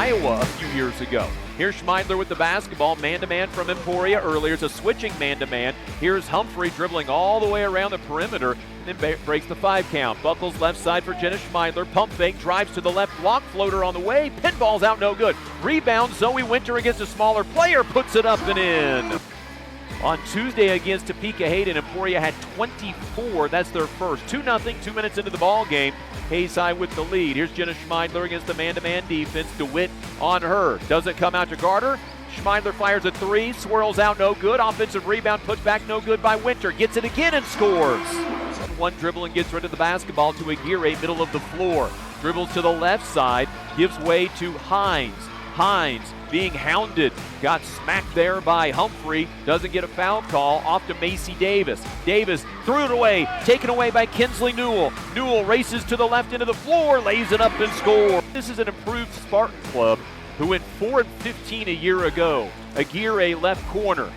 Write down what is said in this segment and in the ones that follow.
Iowa a few years ago. Here's Schmeidler with the basketball, man-to-man from Emporia earlier. It's a switching man-to-man. Here's Humphrey dribbling all the way around the perimeter and then breaks the 5 count. Buckles left side for Jenna Schmeidler. Pump fake, drives to the left block, floater on the way. Pinball's out, no good. Rebound, Zoe Winter against a smaller player, puts it up and in. On Tuesday against Topeka Hayden, Emporia had 24. That's their first. 2-0, 2 minutes into the ball game. Hayes High with the lead. Here's Jenna Schmeidler against the man-to-man defense. DeWitt on her. Doesn't come out to guard her. Schmeidler fires a 3, swirls out, no good. Offensive rebound, put back, no good by Winter. Gets it again and scores. One dribble and gets rid of the basketball to Aguirre, middle of the floor. Dribbles to the left side, gives way to Hines. Hines being hounded, got smacked there by Humphrey, doesn't get a foul call, off to Macy Davis. Davis threw it away, taken away by Kinsley Newell. Newell races to the left end of the floor, lays it up and scores. This is an improved Spartan club who went 4-15 a year ago. Aguirre left corner,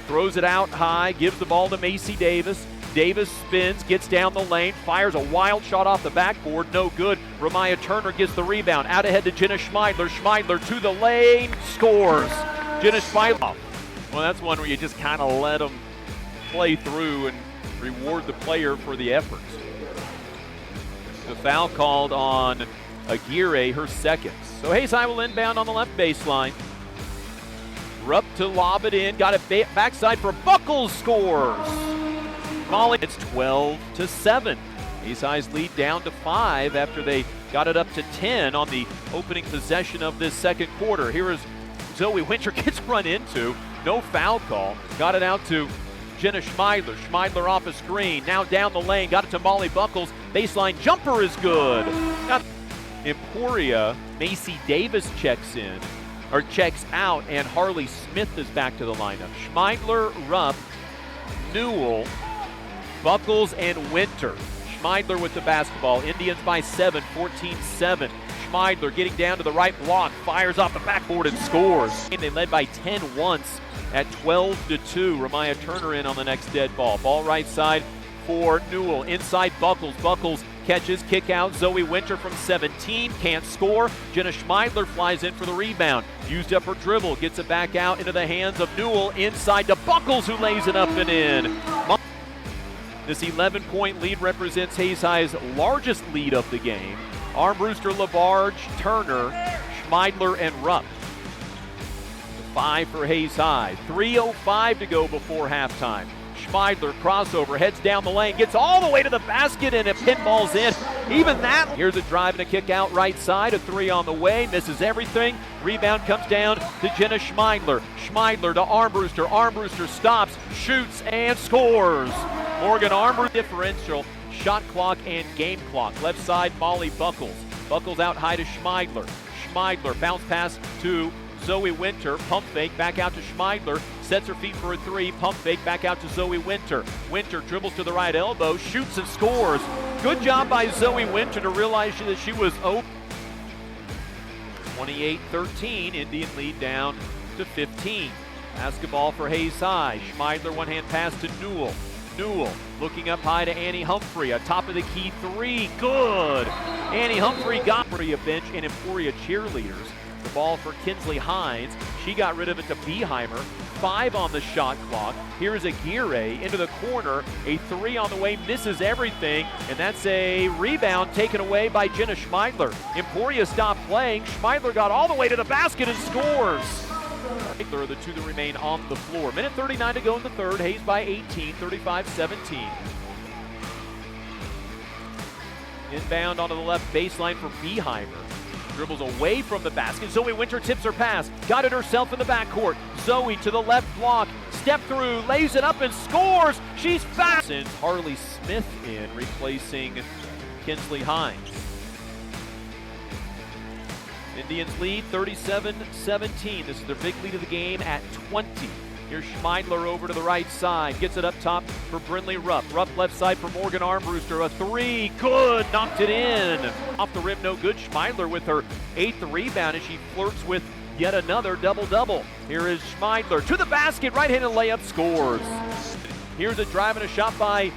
throws it out high, gives the ball to Macy Davis. Davis spins, gets down the lane, fires a wild shot off the backboard, no good. Ramaya Turner gets the rebound, out ahead to Jenna Schmeidler. Schmeidler to the lane, scores. Jenna Schmeidler. Well, that's one where you just kind of let them play through and reward the player for the effort. The foul called on Aguirre, her second. So Hayes High will inbound on the left baseline. Rupp to lob it in, got it backside for Buckles, scores. It's 12-7. Hayes High's lead down to 5 after they got it up to 10 on the opening possession of this second quarter. Here is Zoe Winter, gets run into, no foul call. Got it out to Jenna Schmeidler. Schmeidler off a screen, now down the lane, got it to Molly Buckles. Baseline jumper is good. Emporia, Macy Davis checks out, and Harley Smith is back to the lineup. Schmeidler, Rupp, Newell, Buckles, and Winter. Schmeidler with the basketball. Indians by 7, 14-7. Schmeidler getting down to the right block, fires off the backboard and scores. They led by 10 once at 12-2. Ramaya Turner in on the next dead ball. Ball right side for Newell. Inside Buckles. Buckles catches, kick out. Zoe Winter from 17, can't score. Jenna Schmeidler flies in for the rebound. Used up her dribble, gets it back out into the hands of Newell. Inside to Buckles, who lays it up and in. This 11-point lead represents Hayes High's largest lead of the game. Armbruster, LaBarge, Turner, Schmeidler, and Rupp. 5 for Hayes High. 3:05 to go before halftime. Schmeidler crossover, heads down the lane, gets all the way to the basket, and it pinballs in. Even that. Here's a drive and a kick out right side. A 3 on the way, misses everything. Rebound comes down to Jenna Schmeidler. Schmeidler to Armbruster. Armbruster stops, shoots, and scores. Morgan Armbruster differential, shot clock and game clock. Left side, Molly Buckles. Buckles out high to Schmeidler. Schmeidler, bounce pass to Zoe Winter. Pump fake, back out to Schmeidler. Sets her feet for a 3. Pump fake, back out to Zoe Winter. Winter dribbles to the right elbow, shoots and scores. Good job by Zoe Winter to realize that she was open. 28-13, Indian lead down to 15. Basketball for Hayes High. Schmeidler, one-hand pass to Newell. Newell looking up high to Annie Humphrey. A top of the key 3, good. Annie Humphrey got a bench and Emporia cheerleaders. The ball for Kinsley Hines. She got rid of it to Beheimer. 5 on the shot clock. Here's Aguirre into the corner. A 3 on the way, misses everything, and that's a rebound taken away by Jenna Schmeidler. Emporia stopped playing. Schmeidler got all the way to the basket and scores. Are the 2 that remain on the floor. Minute 39 to go in the third. Hayes by 18, 35-17. Inbound onto the left baseline for Beheimer. Dribbles away from the basket. Zoe Winter tips her pass. Got it herself in the backcourt. Zoe to the left block. Step through, lays it up and scores. She's fast. Sends Harley Smith in, replacing Kinsley Hines. Indians lead 37-17. This is their big lead of the game at 20. Here's Schmeidler over to the right side. Gets it up top for Brinley Rupp. Rupp left side for Morgan Armbruster. A 3, good, knocked it in. Off the rim, no good. Schmeidler with her 8th rebound as she flirts with yet another double-double. Here is Schmeidler to the basket, right-handed layup, scores. Here's a drive and a shot by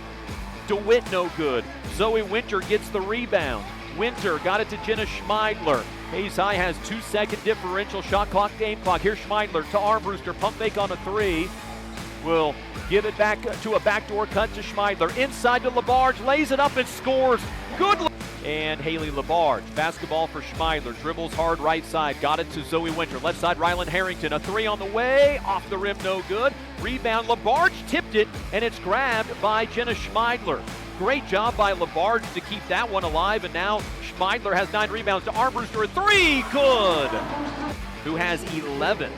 DeWitt, no good. Zoe Winter gets the rebound. Winter got it to Jenna Schmeidler. Hayes High has 2-second differential, shot clock, game clock. Here's Schmeidler to Armbruster, pump fake on a three. Will give it back to a backdoor cut to Schmeidler. Inside to Labarge, lays it up and scores. Good. And Haley Labarge, basketball for Schmeidler, dribbles hard right side, got it to Zoe Winter. Left side, Rylan Harrington, a three on the way, off the rim, no good. Rebound, Labarge tipped it, and it's grabbed by Jenna Schmeidler. Great job by Labarge to keep that one alive, and now Schmeidler has 9 rebounds to Armbruster, a three, good! Who has 11.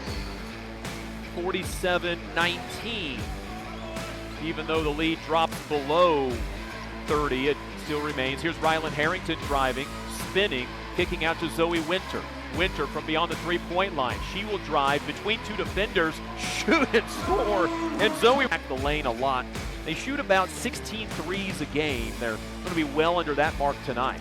47-19. Even though the lead drops below 30, it still remains. Here's Rylan Harrington driving, spinning, kicking out to Zoe Winter. Winter from beyond the three-point line. She will drive between two defenders, shoot and score, and Zoe back the lane a lot. They shoot about 16 threes a game. They're going to be well under that mark tonight.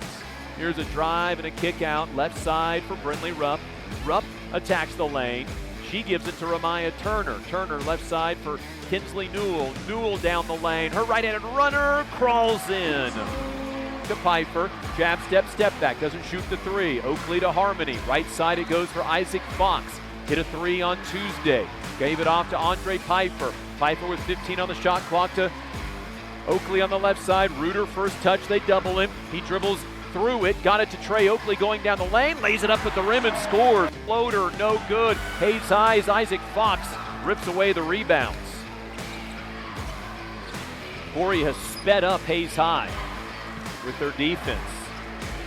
Here's a drive and a kick out, left side for Brindley Rupp. Rupp attacks the lane. She gives it to Ramaya Turner. Turner left side for Kinsley Newell. Newell down the lane. Her right-handed runner crawls in to Piper. Jab step, step back. Doesn't shoot the three. Oakley to Harmony. Right side it goes for Isaac Fox. Hit a three on Tuesday. Gave it off to Andre Piper. Piper with 15 on the shot clock to Oakley on the left side. Reuter first touch. They double him. He dribbles through it, got it to Trey Oakley going down the lane, lays it up at the rim and scores. Floater, no good. Hayes High's Isaac Fox rips away the rebounds. Emporia has sped up Hayes High with their defense.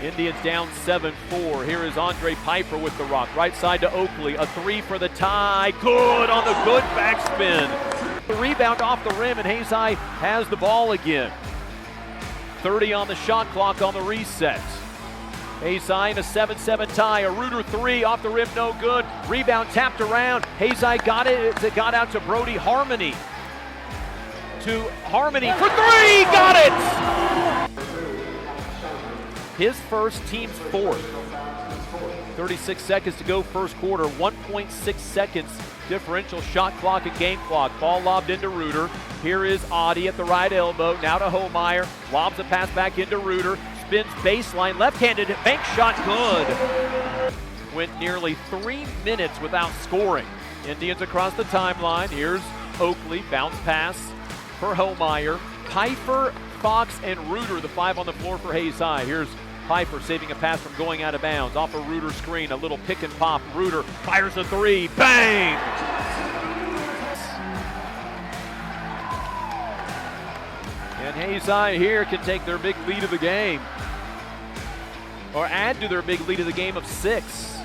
Indians down 7-4. Here is Andre Piper with the rock. Right side to Oakley, a three for the tie. Good on the good backspin. The rebound off the rim, and Hayes High has the ball again. 30 on the shot clock on the reset. Hayes High in a 7-7 tie. A Reuter three off the rim, no good. Rebound tapped around. Hayes High got it. It got out to Brody Harmony. To Harmony for three. Got it. His first, team's fourth. 36 seconds to go first quarter. 1.6 seconds differential shot clock and game clock. Ball lobbed into Reuter. Here is Audie at the right elbow. Now to Homeyer. Lobs a pass back into Reuter. Spins baseline. Left-handed bank shot. Good. Went nearly 3 minutes without scoring. Indians across the timeline. Here's Oakley. Bounce pass for Homeyer. Piper, Fox, and Reuter, the five on the floor for Hayes High. Here's Piper saving a pass from going out of bounds. Off a Reuter screen, a little pick and pop. Reuter fires a three, bang! And Hayes High here can take their big lead of the game, or add to their big lead of the game of 6.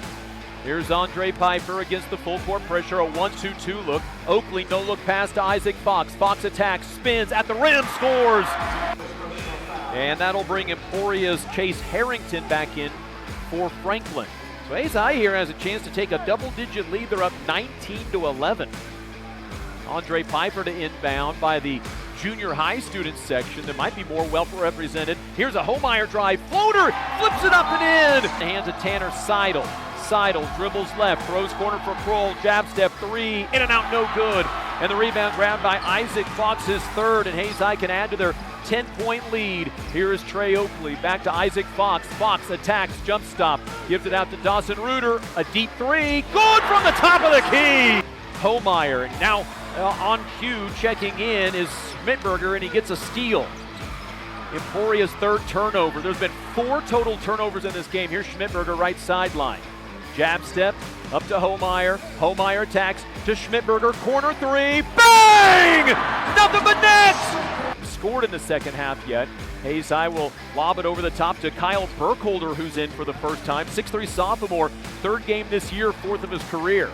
Here's Andre Piper against the full court pressure, a 1-2-2 look. Oakley, no look pass to Isaac Fox. Fox attacks, spins at the rim, scores! And that'll bring Emporia's Chase Harrington back in for Franklin. So Hayes High here has a chance to take a double-digit lead. They're up 19-11. Andre Piper to inbound by the junior high student section that might be more well represented. Here's a Homeyer drive, floater, flips it up and in. Hands of Tanner Seidel. Seidel dribbles left, throws corner for Kroll, jab step three, in and out, no good. And the rebound grabbed by Isaac Fox, his third, and Hayes High can add to their 10-point lead. Here is Trey Oakley, back to Isaac Fox. Fox attacks, jump stop, gives it out to Dawson Reuter, a deep three, good from the top of the key. Homeyer now on cue, checking in is Schmidberger, and he gets a steal. Emporia's third turnover. There's been 4 total turnovers in this game. Here's Schmidberger, right sideline. Jab step up to Homeyer. Homeyer attacks to Schmidberger. Corner three. Bang! Nothing but net! Scored in the second half yet. Hayes High will lob it over the top to Kyle Burkholder, who's in for the first time. 6'3" sophomore. 3rd game this year, 4th of his career.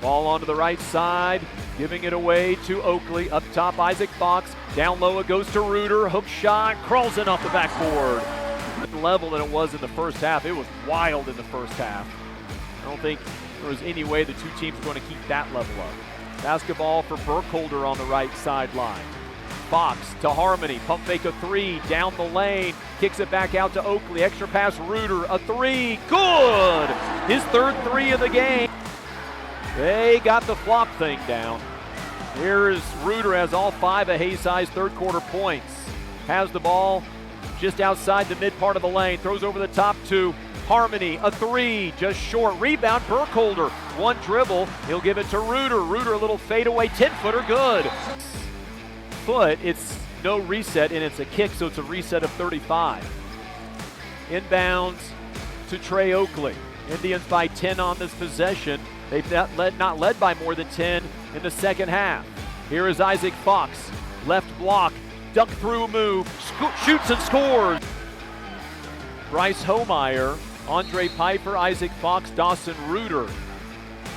Ball onto the right side. Giving it away to Oakley. Up top, Isaac Fox. Down low, it goes to Reuter. Hook shot. Crawls in off the backboard. Level than it was in the first half. It was wild in the first half. I don't think there was any way the two teams were going to keep that level up. Basketball for Burkholder on the right sideline. Fox to Harmony, pump fake a three, down the lane, kicks it back out to Oakley, extra pass Reuter, a three, good! His 3rd three of the game. They got the flop thing down. Here's Reuter, has all 5 of Hayes High's 3rd quarter points. has the ball just outside the mid part of the lane, throws over the top to Harmony, a three, just short. Rebound, Burkholder, one dribble. He'll give it to Reuter. Reuter, a little fadeaway 10-footer, good. Foot, it's no reset, and it's a kick, so it's a reset of 35. Inbounds to Trey Oakley. Indians by 10 on this possession. They've not led by more than 10 in the second half. Here is Isaac Fox, left block, duck through move, shoots and scores. Bryce Homeyer, Andre Piper, Isaac Fox, Dawson Reuter.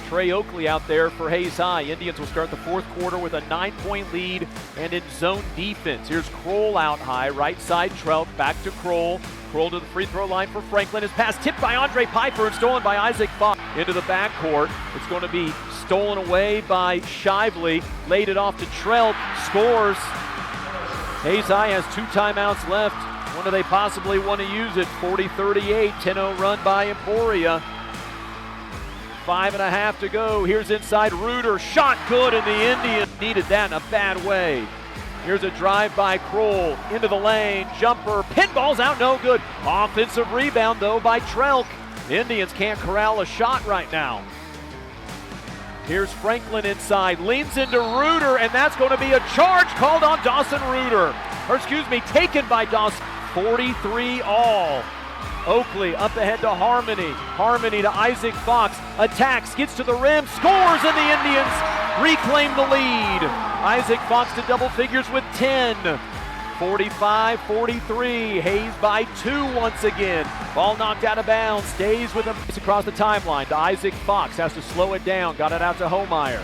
Trey Oakley out there for Hayes High. Indians will start the fourth quarter with a 9-point lead and in zone defense. Here's Kroll out high, right side Trout, back to Kroll. Kroll to the free throw line for Franklin. His pass tipped by Andre Piper and stolen by Isaac Fox. Into the backcourt. It's going to be stolen away by Shively. Laid it off to Trelt. Scores. Hayes High has 2 timeouts left. When do they possibly want to use it? 40-38, 10-0 run by Emporia. 5.5 to go. Here's inside Reuter. Shot good, and the Indians needed that in a bad way. Here's a drive by Kroll. Into the lane. Jumper. Pinball's out. No good. Offensive rebound, though, by Trelk. The Indians can't corral a shot right now. Here's Franklin inside. Leans into Reuter, and that's going to be a charge called on Dawson Reuter. Or excuse me, taken by Dawson. 43 all. Oakley up ahead to Harmony. Harmony to Isaac Fox. Attacks, gets to the rim, scores, and the Indians reclaim the lead. Isaac Fox to double figures with 10. 45-43. Hayes by 2 once again. Ball knocked out of bounds. Stays with him across the timeline to Isaac Fox. Has to slow it down. Got it out to Homeyer.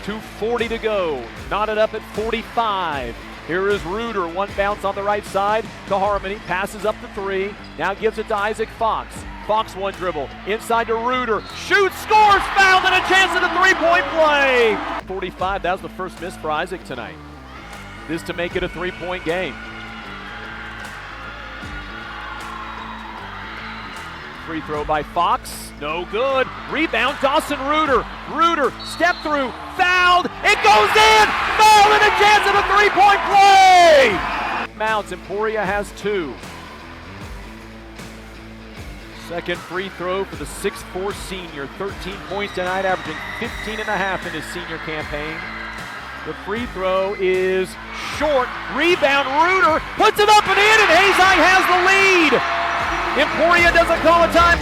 2:40 to go. Knotted up at 45. Here is Reuter, one bounce on the right side to Harmony, passes up the 3, now gives it to Isaac Fox. Fox one dribble, inside to Reuter, shoots, scores, fouled, and a chance at a 3-point play. 45, that was the first miss for Isaac tonight. This to make it a 3-point game. Free throw by Fox, no good. Rebound, Dawson Reuter. Reuter, step through, fouled, it goes in! Fouled and a chance at a 3-point play! Mounts, Emporia has 2. Second free throw for the 6'4 senior. 13 points tonight, averaging 15.5 in his senior campaign. The free throw is short. Rebound, Reuter puts it up and in, and Hayes High has the lead! Emporia doesn't call a time.